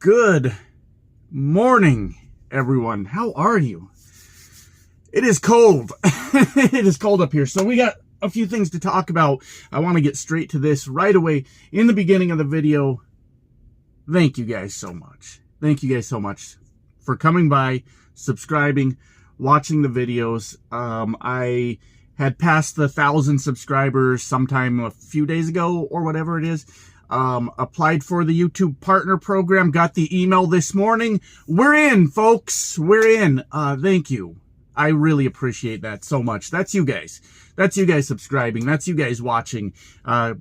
Good morning, everyone. How are you? It is cold. It is cold up here. So we got a few things to talk about. I want to get straight to this right away in the beginning of the video. Thank you guys so much. Thank you guys so much for coming by, subscribing, watching the videos. I had passed the 1,000 subscribers sometime a few days ago or whatever it is. Applied for the YouTube partner program, got the email this morning. We're in, folks. We're in. Thank you. I really appreciate that so much. That's you guys. That's you guys subscribing. That's you guys watching,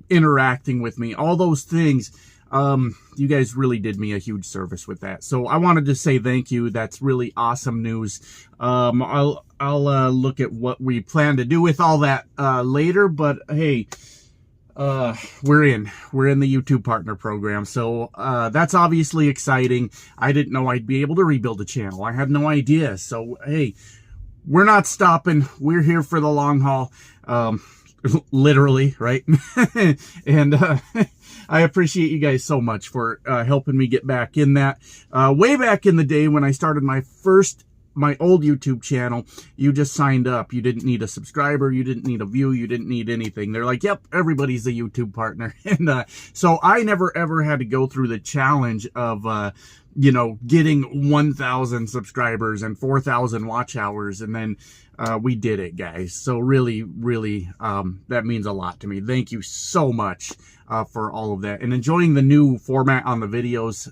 interacting with me, all those things. You guys really did me a huge service with that. So I wanted to say thank you. That's really awesome news. I'll look at what we plan to do with all that, later, but hey, we're in the YouTube partner program. So, that's obviously exciting. I didn't know I'd be able to rebuild a channel. I had no idea. So, hey, we're not stopping. We're here for the long haul. Literally, right? And, I appreciate you guys so much for, helping me get back in that. Way back in the day when I started my old YouTube channel, you just signed up. You didn't need a subscriber. You didn't need a view. You didn't need anything. They're like, yep, everybody's a YouTube partner. And so I never, ever had to go through the challenge of, getting 1,000 subscribers and 4,000 watch hours. And then we did it, guys. So really, really, that means a lot to me. Thank you so much for all of that. And enjoying the new format on the videos.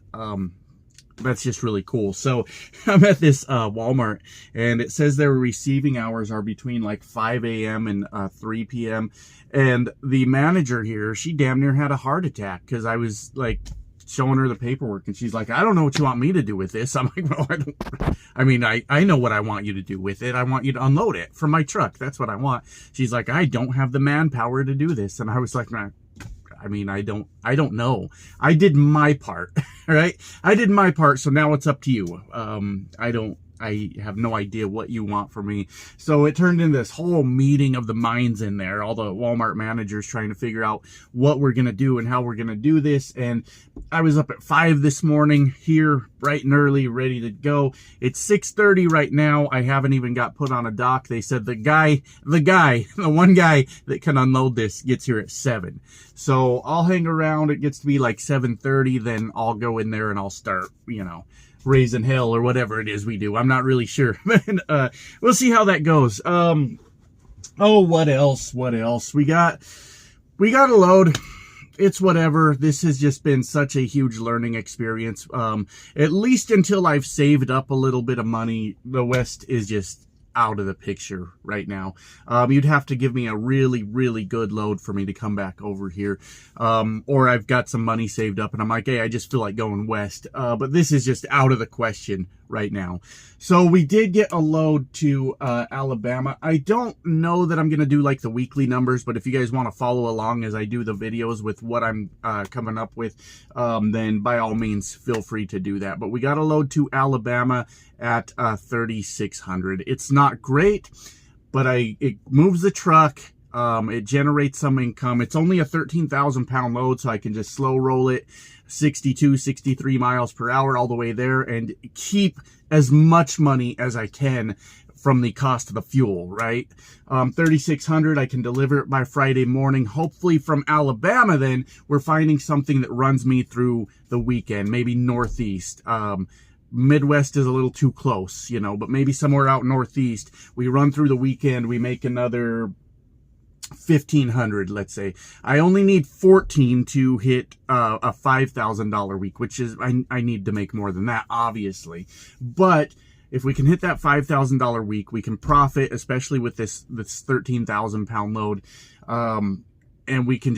That's just really cool. So I'm at this Walmart, and it says their receiving hours are between like 5 a.m. and 3 p.m. And the manager here, she damn near had a heart attack because I was like showing her the paperwork, and she's like, I don't know what you want me to do with this. I'm like, well, I know what I want you to do with it. I want you to unload it from my truck. That's what I want. She's like, I don't have the manpower to do this. And I was like, nah. I don't know. I did my part, right? I did my part. So now it's up to you. I have no idea what you want from me. So it turned into this whole meeting of the minds in there. All the Walmart managers trying to figure out what we're going to do and how we're going to do this. And I was up at 5 this morning here, bright and early, ready to go. It's 6:30 right now. I haven't even got put on a dock. They said the one guy that can unload this gets here at 7. So I'll hang around. It gets to be like 7:30. Then I'll go in there and I'll start, raising hell or whatever it is we do. I'm not really sure. But we'll see how that goes. What else? We got a load. It's whatever. This has just been such a huge learning experience. At least until I've saved up a little bit of money, the West is just out of the picture right now. You'd have to give me a really, really good load for me to come back over here. Or I've got some money saved up and I'm like, hey, I just feel like going west. But this is just out of the question right now. So we did get a load to Alabama. I don't know that I'm going to do like the weekly numbers, but if you guys want to follow along as I do the videos with what I'm coming up with, then by all means, feel free to do that. But we got a load to Alabama at 3,600. It's not great, but it moves the truck. It generates some income. It's only a 13,000 pound load, so I can just slow roll it 62, 63 miles per hour all the way there and keep as much money as I can from the cost of the fuel, right? 3,600, I can deliver it by Friday morning. Hopefully from Alabama, then we're finding something that runs me through the weekend, maybe Northeast. Midwest is a little too close, but maybe somewhere out Northeast, we run through the weekend, we make another 1,500, let's say. I only need 14 to hit a $5,000 week, which is, I need to make more than that, obviously. But if we can hit that $5,000 week, we can profit, especially with this 13,000 pound load. And we can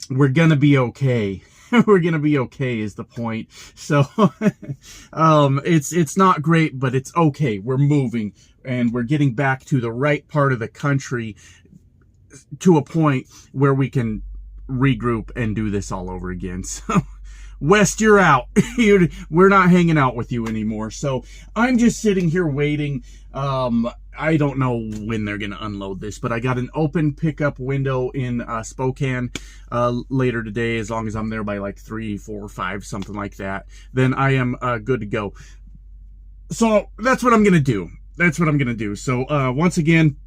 we're gonna be okay. We're gonna be okay is the point. So it's not great, but it's okay. We're moving and we're getting back to the right part of the country to a point where we can regroup and do this all over again. So West, you're out. We're not hanging out with you anymore. So I'm just sitting here waiting. I don't know when they're going to unload this, but I got an open pickup window in Spokane later today. As long as I'm there by like 3, 4, 5, something like that, then I am good to go. So that's what I'm going to do. That's what I'm going to do. So once again,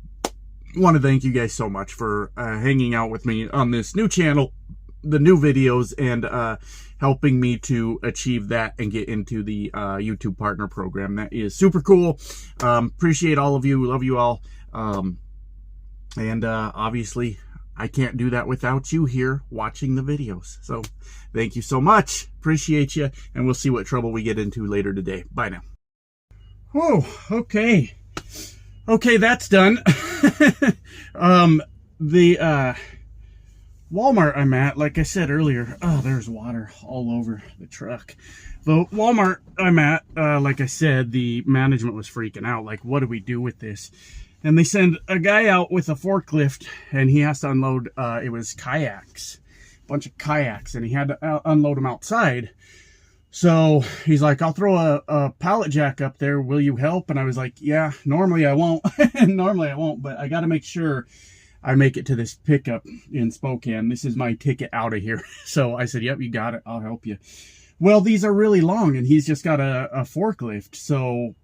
want to thank you guys so much for hanging out with me on this new channel, the new videos, and helping me to achieve that and get into the YouTube partner program. That is super cool. Appreciate all of you. Love you all. And obviously, I can't do that without you here watching the videos. So thank you so much. Appreciate you. And we'll see what trouble we get into later today. Bye now. Oh, okay. Okay, that's done. The Walmart I'm at, like I said earlier, oh, there's water all over the truck. The Walmart I'm at, like I said, the management was freaking out. Like, what do we do with this? And they send a guy out with a forklift, and he has to unload, it was kayaks, a bunch of kayaks, and he had to unload them outside. So he's like, I'll throw a pallet jack up there. Will you help? And I was like, yeah, normally I won't. Normally I won't, but I got to make sure I make it to this pickup in Spokane. This is my ticket out of here. So I said, yep, you got it. I'll help you. Well, these are really long, and he's just got a forklift. So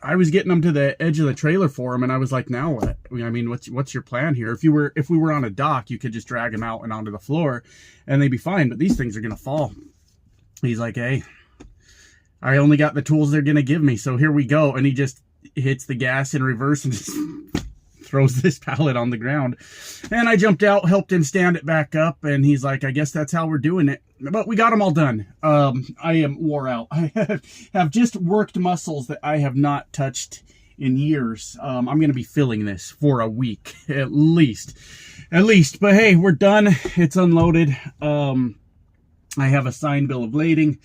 I was getting them to the edge of the trailer for him, and I was like, now what? I mean, what's your plan here? If we were on a dock, you could just drag them out and onto the floor, and they'd be fine. But these things are gonna fall. He's like, hey, I only got the tools they're gonna give me, so here we go. And he just hits the gas in reverse and just throws this pallet on the ground. And I jumped out, helped him stand it back up, and he's like, I guess that's how we're doing it. But we got them all done. I am wore out. I have just worked muscles that I have not touched in years. I'm going to be filling this for a week, at least. But hey, we're done. It's unloaded. I have a signed bill of lading.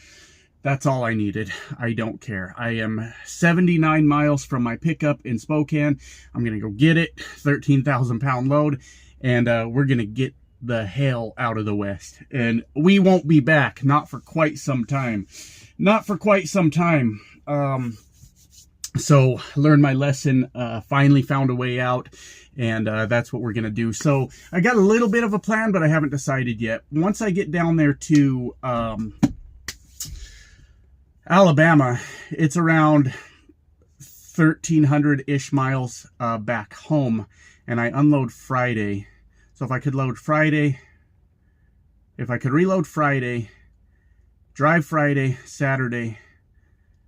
That's all I needed. I don't care. I am 79 miles from my pickup in Spokane. I'm going to go get it. 13,000 pound load. And we're going to get the hell out of the West. And we won't be back. Not for quite some time. Not for quite some time. So learned my lesson. Finally found a way out. And that's what we're going to do. So I got a little bit of a plan, but I haven't decided yet. Once I get down there to Alabama, it's around 1,300-ish miles back home. And I unload Friday. So if I could load Friday, if I could reload Friday, drive Friday, Saturday,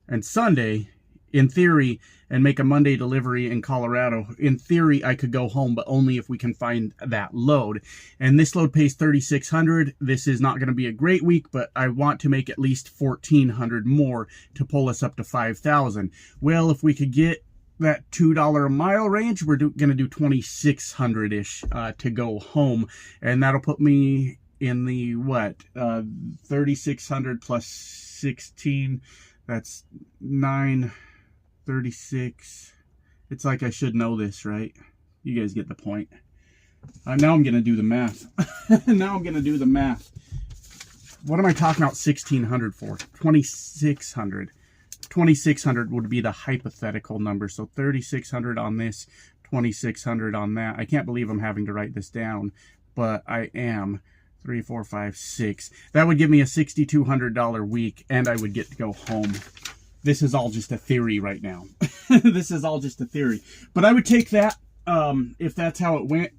and Sunday, in theory, and make a Monday delivery in Colorado, in theory, I could go home, but only if we can find that load. And this load pays $3,600. This is not going to be a great week, but I want to make at least $1,400 more to pull us up to $5,000. Well, if we could get that $2 a mile range, we're going to do 2,600-ish to go home. And that'll put me in the, what, 3,600 plus 16, that's 936. It's like I should know this, right? You guys get the point. Now I'm going to do the math. Now I'm going to do the math. What am I talking about 1,600 for? 2,600. 2,600 would be the hypothetical number. So 3,600 on this, 2,600 on that. I can't believe I'm having to write this down, but I am. 3, 4, 5, 6. That would give me a $6,200 week, and I would get to go home. This is all just a theory right now. This is all just a theory. But I would take that if that's how it went.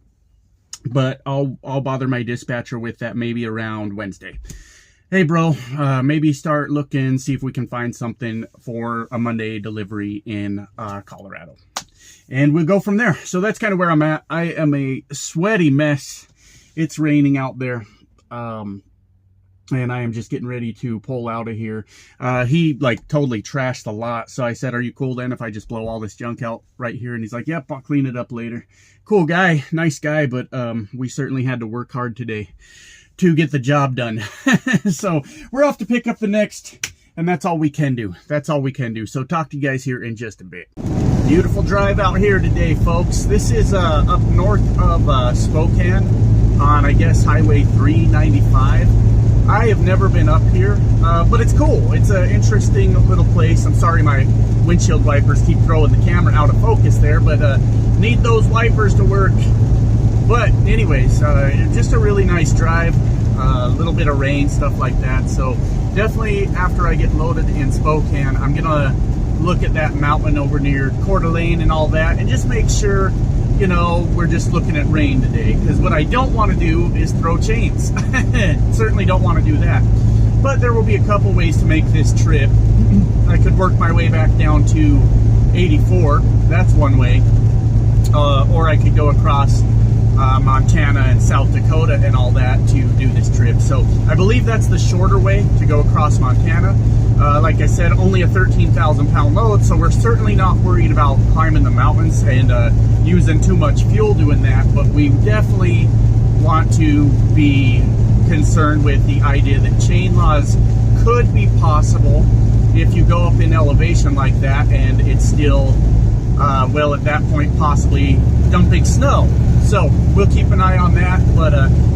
But I'll bother my dispatcher with that maybe around Wednesday. Hey, bro, maybe start looking, see if we can find something for a Monday delivery in Colorado. And we'll go from there. So that's kind of where I'm at. I am a sweaty mess. It's raining out there. And I am just getting ready to pull out of here. He, like, totally trashed the lot. So I said, are you cool then if I just blow all this junk out right here? And he's like, yep, I'll clean it up later. Cool guy, nice guy, but we certainly had to work hard today to get the job done. So we're off to pick up the next, and that's all we can do. That's all we can do. So talk to you guys here in just a bit. Beautiful drive out here today, folks. This is up north of Spokane on, I guess, Highway 395. I have never been up here, but it's cool. It's an interesting little place. I'm sorry my windshield wipers keep throwing the camera out of focus there, but need those wipers to work. But anyways, just a really nice drive. A little bit of rain, stuff like that. So definitely after I get loaded in Spokane, I'm gonna look at that mountain over near Coeur d'Alene and all that, and just make sure, you know, we're just looking at rain today, because what I don't want to do is throw chains. Certainly don't want to do that. But there will be a couple ways to make this trip. I could work my way back down to 84. That's one way. Or I could go across Montana and South Dakota and all that to do this trip. So I believe that's the shorter way, to go across Montana. Like I said, only a 13,000 pound load, so we're certainly not worried about climbing the mountains and using too much fuel doing that, but we definitely want to be concerned with the idea that chain laws could be possible if you go up in elevation like that, and it's still, well, at that point, possibly dumping snow. So we'll keep an eye on that, but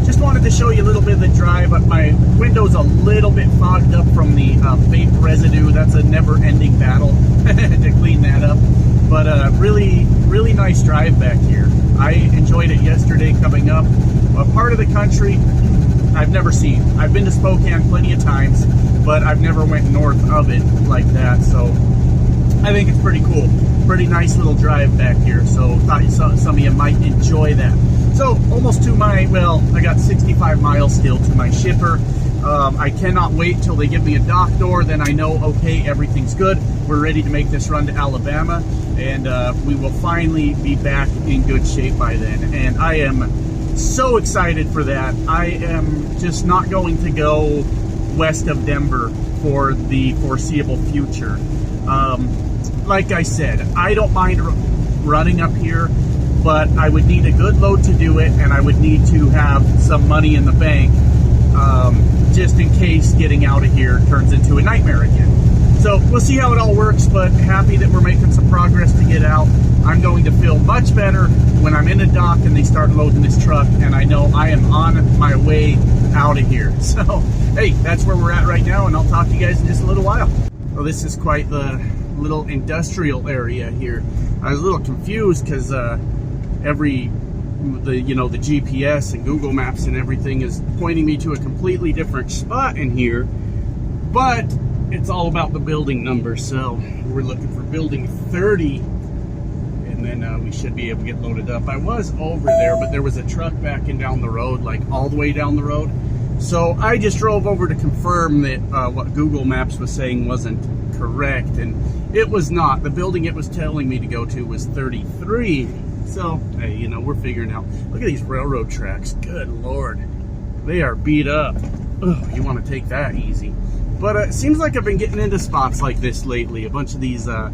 just wanted to show you a little bit of the drive. My window's a little bit fogged up from the vape residue. That's a never-ending battle to clean that up. But really, really nice drive back here. I enjoyed it yesterday coming up. A part of the country I've never seen. I've been to Spokane plenty of times, but I've never went north of it like that. So I think it's pretty cool. Pretty nice little drive back here, so thought some of you might enjoy that. So almost to my, well, I got 65 miles still to my shipper. I cannot wait till they give me a dock door, then I know, okay, everything's good. We're ready to make this run to Alabama, and we will finally be back in good shape by then. And I am so excited for that. I am just not going to go west of Denver for the foreseeable future. Like I said, I don't mind running up here, but I would need a good load to do it, and I would need to have some money in the bank, just in case getting out of here turns into a nightmare again. So we'll see how it all works, but happy that we're making some progress to get out. I'm going to feel much better when I'm in a dock and they start loading this truck, and I know I am on my way out of here. So, hey, that's where we're at right now, and I'll talk to you guys in just a little while. Well, this is quite the little industrial area here. I was a little confused because the GPS and Google Maps and everything is pointing me to a completely different spot in here, but it's all about the building number. So we're looking for building 30, and then we should be able to get loaded up. I was over there, but there was a truck backing down the road, like all the way down the road. So I just drove over to confirm that what Google Maps was saying wasn't correct, and it was not. The building it was telling me to go to was 33. So, hey, you know, we're figuring out. Look at these railroad tracks. Good Lord. They are beat up. Ugh, you want to take that easy. But it seems like I've been getting into spots like this lately. A bunch of these, I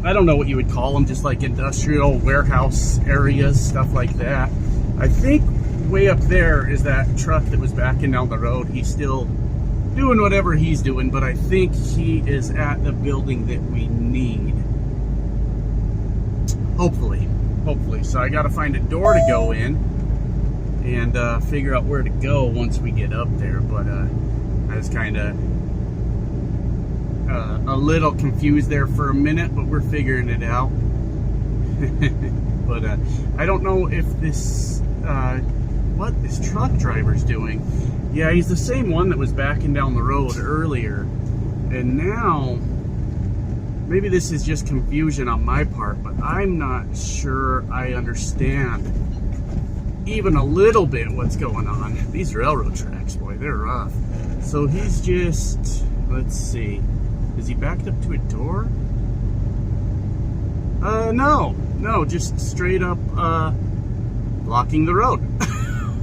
don't know what you would call them, just like industrial warehouse areas, stuff like that. I think way up there is that truck that was backing down the road. He's still doing whatever he's doing, but I think he is at the building that we need. Hopefully. So I got to find a door to go in and figure out where to go once we get up there. But I was kind of a little confused there for a minute, but we're figuring it out. But I don't know if this what this truck driver's doing. Yeah, he's the same one that was backing down the road earlier, and now maybe this is just confusion on my part, but I'm not sure I understand even a little bit what's going on. These railroad tracks, boy, they're rough. So he's just, let's see, is he backed up to a door? No, just straight up blocking the road.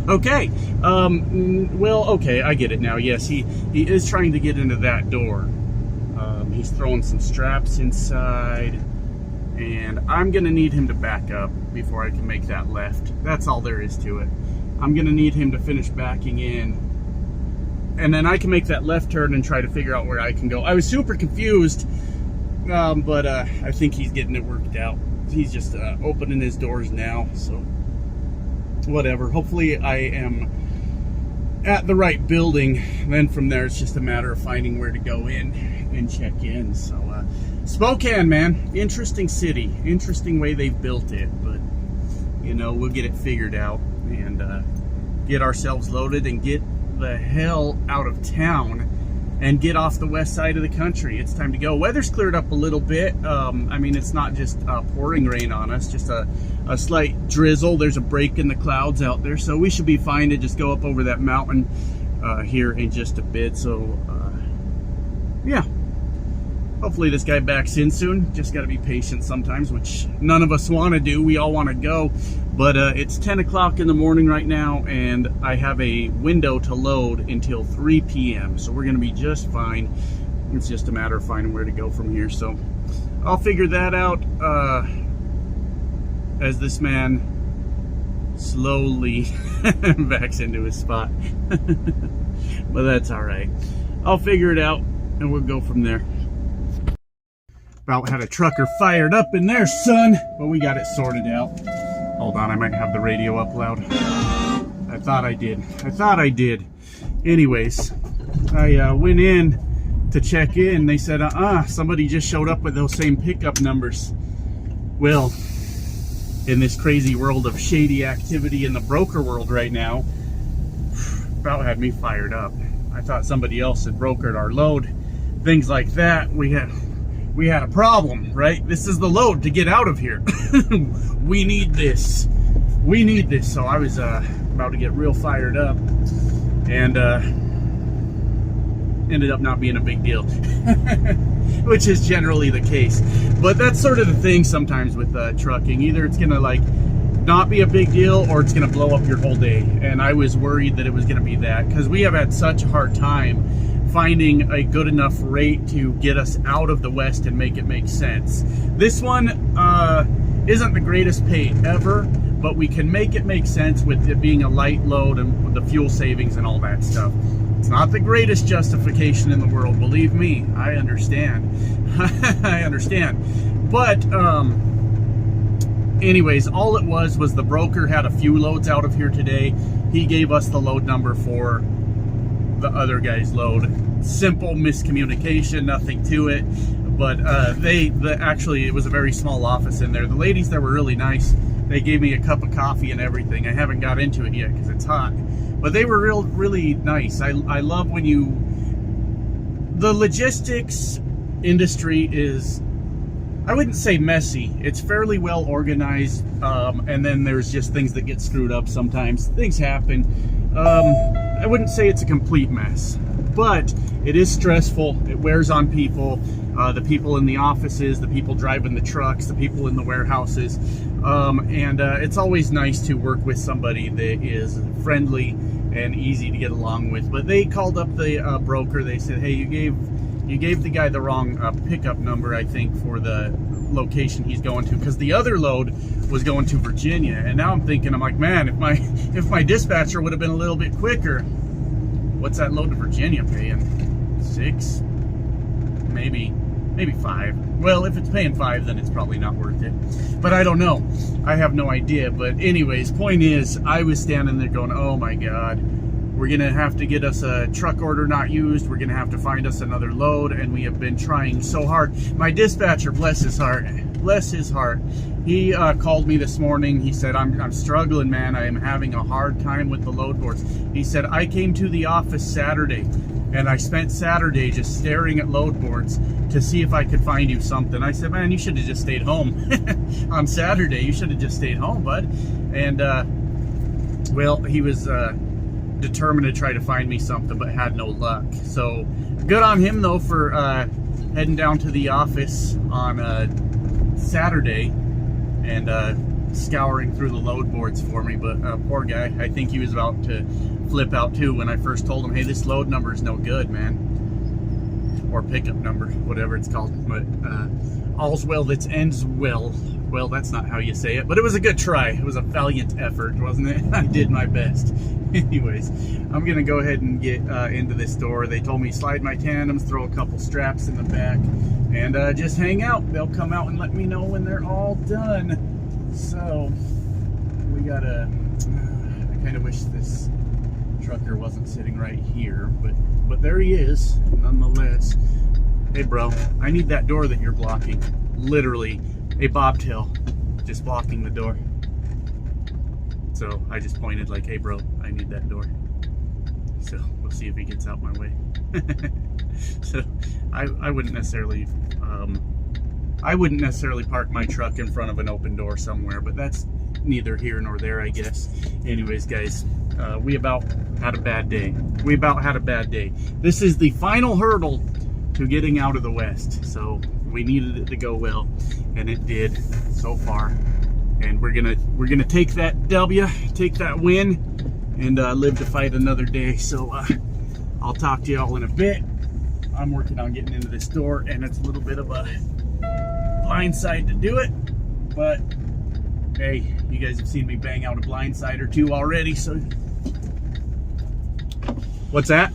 Okay, well, okay, I get it now. Yes, he is trying to get into that door. He's throwing some straps inside, and I'm gonna need him to back up before I can make that left. That's all there is to it. I'm gonna need him to finish backing in, and then I can make that left turn and try to figure out where I can go. I was super confused, but I think he's getting it worked out. He's just opening his doors now, so whatever. Hopefully I am at the right building, then from there it's just a matter of finding where to go in and check in. So Spokane, man, interesting city, interesting way they've built it, but you know, we'll get it figured out and get ourselves loaded and get the hell out of town and get off the west side of the country. It's time to go. Weather's cleared up a little bit. I mean, it's not just pouring rain on us, just a slight drizzle. There's a break in the clouds out there, so we should be fine to just go up over that mountain here in just a bit. So yeah, hopefully this guy backs in soon. Just got to be patient sometimes, which none of us want to do. We all want to go, but it's 10 o'clock in the morning right now, and I have a window to load until 3 p.m. So we're going to be just fine. It's just a matter of finding where to go from here. So I'll figure that out as this man slowly backs into his spot. But that's all right. I'll figure it out, and we'll go from there. About had a trucker fired up in there, son, but we got it sorted out. Hold on, I might have the radio up loud. I thought I did. Anyways, I went in to check in. They said, somebody just showed up with those same pickup numbers. Well, in this crazy world of shady activity in the broker world right now, about had me fired up. I thought somebody else had brokered our load, things like that. We had a problem, right? This is the load to get out of here. We need this. So I was about to get real fired up, and ended up not being a big deal, which is generally the case. But that's sort of the thing sometimes with trucking. Either it's gonna like not be a big deal, or it's gonna blow up your whole day. And I was worried that it was gonna be that, because we have had such a hard time finding a good enough rate to get us out of the West and make it make sense. This one isn't the greatest pay ever, but we can make it make sense with it being a light load and with the fuel savings and all that stuff. It's not the greatest justification in the world, believe me. I understand. I understand. But anyways, all it was the broker had a few loads out of here today. He gave us the load number for the other guy's load. Simple miscommunication, nothing to it. But actually, it was a very small office in there. The ladies there were really nice. They gave me a cup of coffee and everything. I haven't got into it yet because it's hot. But they were really nice. I love when the logistics industry is, I wouldn't say messy. It's fairly well organized. And then there's just things that get screwed up sometimes. Things happen. I wouldn't say it's a complete mess, but it is stressful. It wears on people, the people in the offices, the people driving the trucks, the people in the warehouses. And it's always nice to work with somebody that is friendly and easy to get along with. But they called up the broker. They said, hey, you gave the guy the wrong pickup number, I think, for the location he's going to, because the other load was going to Virginia. And now I'm thinking, I'm like, man, if my dispatcher would have been a little bit quicker. What's that load to Virginia paying? 6? Maybe 5. Well, if it's paying 5, then it's probably not worth it. But I don't know. I have no idea. But anyways, point is, I was standing there going, oh my God, we're going to have to get us a truck order not used. We're going to have to find us another load. And we have been trying so hard. My dispatcher, bless his heart, he called me this morning. He said, I'm struggling, man. I am having a hard time with the load boards. He said, I came to the office Saturday, and I spent Saturday just staring at load boards to see if I could find you something. I said, man, you should have just stayed home. On Saturday, you should have just stayed home, bud. And, well, he was determined to try to find me something, but had no luck. So, good on him, though, for heading down to the office on Saturday and scouring through the load boards for me. But poor guy, I think he was about to flip out too when I first told him, hey, this load number is no good, man. Or pickup number, whatever it's called. But all's well that ends well. Well, that's not how you say it, but it was a good try. It was a valiant effort, wasn't it? I did my best. Anyways, I'm gonna go ahead and get into this door. They told me slide my tandems, throw a couple straps in the back, and just hang out. They'll come out and let me know when they're all done. So we gotta, I kind of wish this trucker wasn't sitting right here, but there he is, nonetheless. Hey bro, I need that door that you're blocking. Literally a bobtail just blocking the door. So I just pointed like, hey bro, I need that door. So we'll see if he gets out my way. So I wouldn't necessarily park my truck in front of an open door somewhere, but that's neither here nor there, I guess. Anyways, guys, we about had a bad day. This is the final hurdle to getting out of the West, so we needed it to go well, and it did so far. And we're gonna take that W, take that win, and live to fight another day. So I'll talk to y'all in a bit. I'm working on getting into this door, and it's a little bit of a blind side to do it, but hey, you guys have seen me bang out a blind side or two already, so. What's that?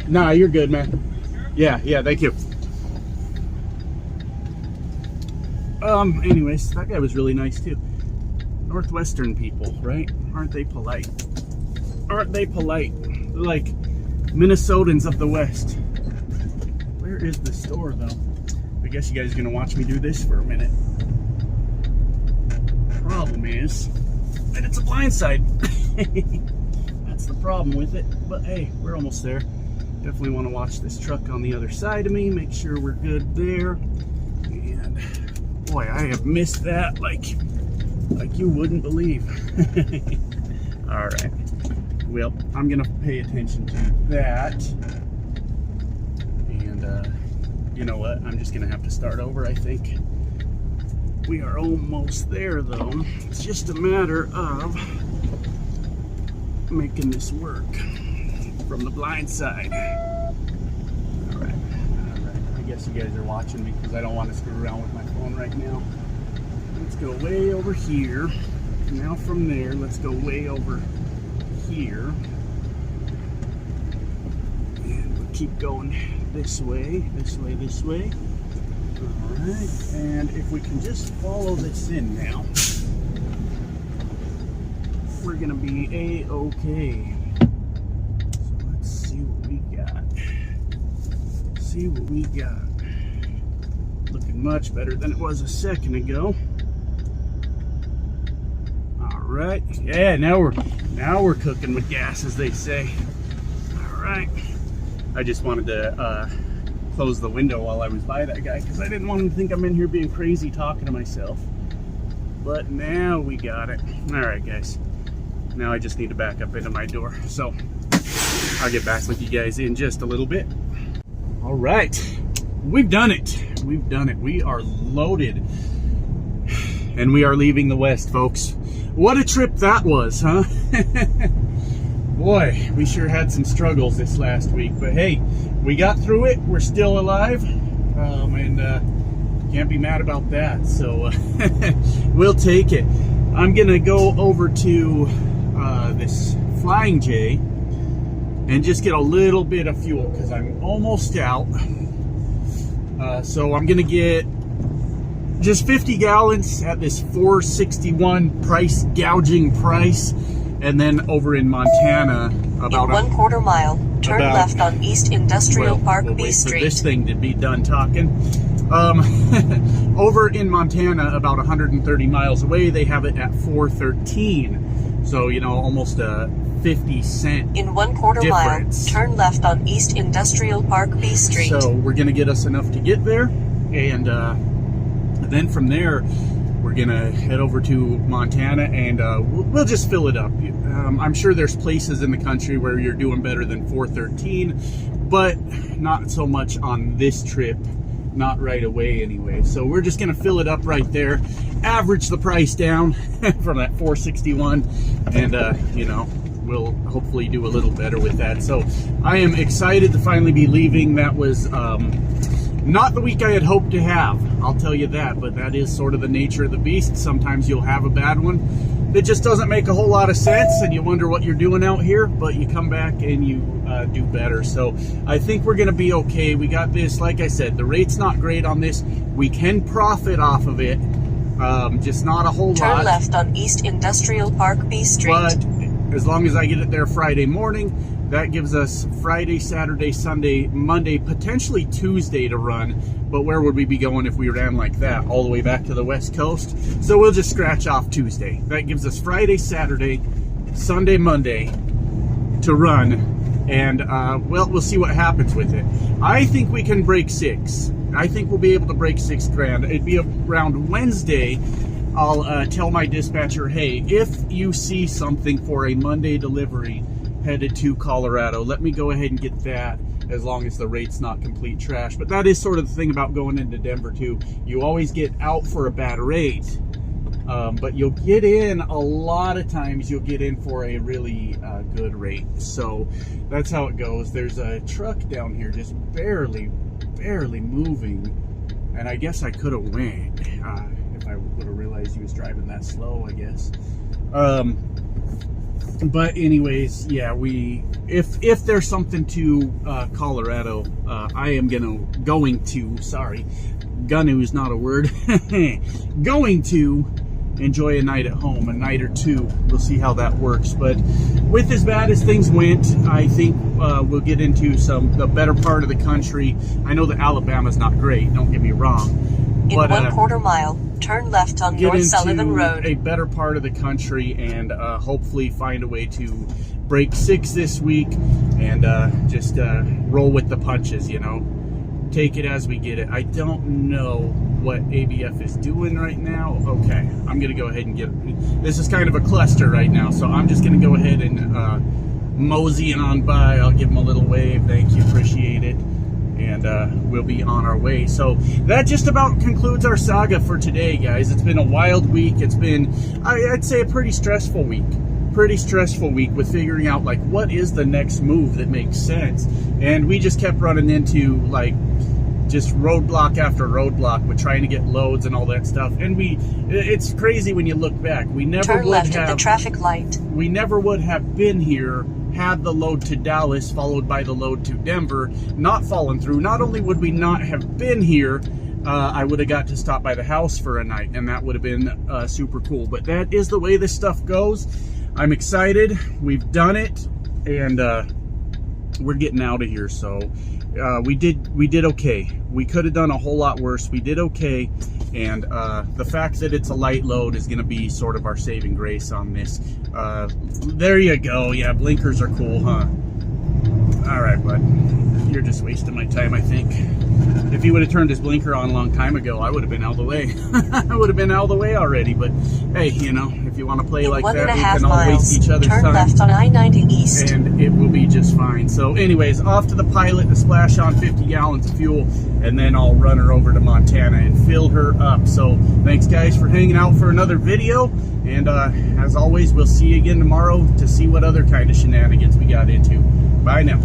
Nah, you're good, man. Yeah, thank you. Anyways, that guy was really nice too. Northwestern people, right? Aren't they polite? Aren't they polite? They're like Minnesotans of the West. Where is the store though? I guess you guys are gonna watch me do this for a minute. Problem is that it's a blind side. That's the problem with it. But hey, we're almost there. Definitely want to watch this truck on the other side of me, make sure we're good there. And boy, I have missed that like you wouldn't believe. All right. Well, I'm gonna pay attention to that. And you know what? I'm just gonna have to start over, I think. We are almost there though. It's just a matter of making this work from the blind side. All right. I guess you guys are watching me because I don't want to screw around with my phone right now. Let's go way over here. Now from there, let's go way over here. And we'll keep going this way, this way, this way. All right, and if we can just follow this in now, we're gonna be a-okay. So let's see what we got. Looking much better than it was a second ago. All right, yeah, now we're cooking with gas, as they say. All right, I just wanted to close the window while I was by that guy because I didn't want him to think I'm in here being crazy talking to myself. But now we got it. All right, guys. Now I just need to back up into my door. So I'll get back with you guys in just a little bit. All right, we've done it. We are loaded. And we are leaving the West, folks. What a trip that was, huh? Boy, we sure had some struggles this last week, but hey, we got through it. We're still alive, and can't be mad about that. So we'll take it. I'm gonna go over to this Flying J and just get a little bit of fuel because I'm almost out. So I'm gonna get just 50 gallons at this $4.61 price gouging price. And then over in Montana, about in 1/4 mile, turn left on East Industrial Park B Street. For this thing to be done talking. Over in Montana, about 130 miles away, they have it at $4.13. So, you know, almost a 50-cent in 1/4 mile, turn left on East Industrial Park B Street. So we're going to get us enough to get there. And then from there, we're gonna head over to Montana and we'll just fill it up. I'm sure there's places in the country where you're doing better than $4.13, but not so much on this trip, not right away anyway. So we're just gonna fill it up right there, average the price down from that $4.61, and you know, we'll hopefully do a little better with that. So I am excited to finally be leaving. That was not the week I had hoped to have, I'll tell you that, but that is sort of the nature of the beast. Sometimes you'll have a bad one that just doesn't make a whole lot of sense and you wonder what you're doing out here, but you come back and you do better. So I think we're gonna be okay. We got this, like I said, the rate's not great on this. We can profit off of it, just not a whole lot. Turn left on East Industrial Park B Street. But as long as I get it there Friday morning, that gives us Friday, Saturday, Sunday, Monday, potentially Tuesday to run. But where would we be going if we ran like that all the way back to the West Coast? So we'll just scratch off Tuesday. That gives us Friday, Saturday, Sunday, Monday to run. And, well, we'll see what happens with it. I think we can break 6. I think we'll be able to break 6 grand. It'd be around Wednesday. I'll tell my dispatcher, hey, if you see something for a Monday delivery headed to Colorado, let me go ahead and get that, as long as the rate's not complete trash. But that is sort of the thing about going into Denver too. You always get out for a bad rate, but you'll get in, a lot of times you'll get in for a really good rate. So that's how it goes. There's a truck down here just barely moving, and I guess I could have went if I would have realized he was driving that slow, I guess. But anyways, yeah, if there's something to Colorado, I am going to, sorry, gonna is not a word, going to enjoy a night at home, a night or two. We'll see how that works. But with as bad as things went, I think we'll get into the better part of the country. I know that Alabama's not great, don't get me wrong. In But, 1/4 mile, turn left on North Sullivan Road. A better part of the country, and hopefully find a way to break 6 this week, and just roll with the punches, you know. Take it as we get it. I don't know what ABF is doing right now. Okay, I'm gonna go ahead and this is kind of a cluster right now, so I'm just gonna go ahead and mosey on by. I'll give them a little wave. Thank you, appreciate it. And we'll be on our way. So that just about concludes our saga for today, guys. It's been a wild week. It's been, I'd say, a pretty stressful week. Pretty stressful week with figuring out, like, what is the next move that makes sense. And we just kept running into, like, just roadblock after roadblock with trying to get loads and all that stuff. And it's crazy when you look back. We never turn would left have, at the traffic light. We never would have been here had the load to Dallas followed by the load to Denver not fallen through. Not only would we not have been here, I would have got to stop by the house for a night, and that would have been super cool. But that is the way this stuff goes. I'm excited. We've done it, and we're getting out of here. So we did okay. We could have done a whole lot worse. We did okay, and the fact that it's a light load is going to be sort of our saving grace on this. There you go. Yeah, blinkers are cool, huh? All right, bud. You're just wasting my time, I think. If he would have turned his blinker on a long time ago, I would have been out of the way. I would have been out of the way already. But hey, you know, if you want to play like that, we can all waste each other's time. Turn left on I-90 East. And it will be just fine. So anyways, off to the pilot to splash on 50 gallons of fuel, and then I'll run her over to Montana and fill her up. So thanks, guys, for hanging out for another video. And as always, we'll see you again tomorrow to see what other kind of shenanigans we got into. Bye now.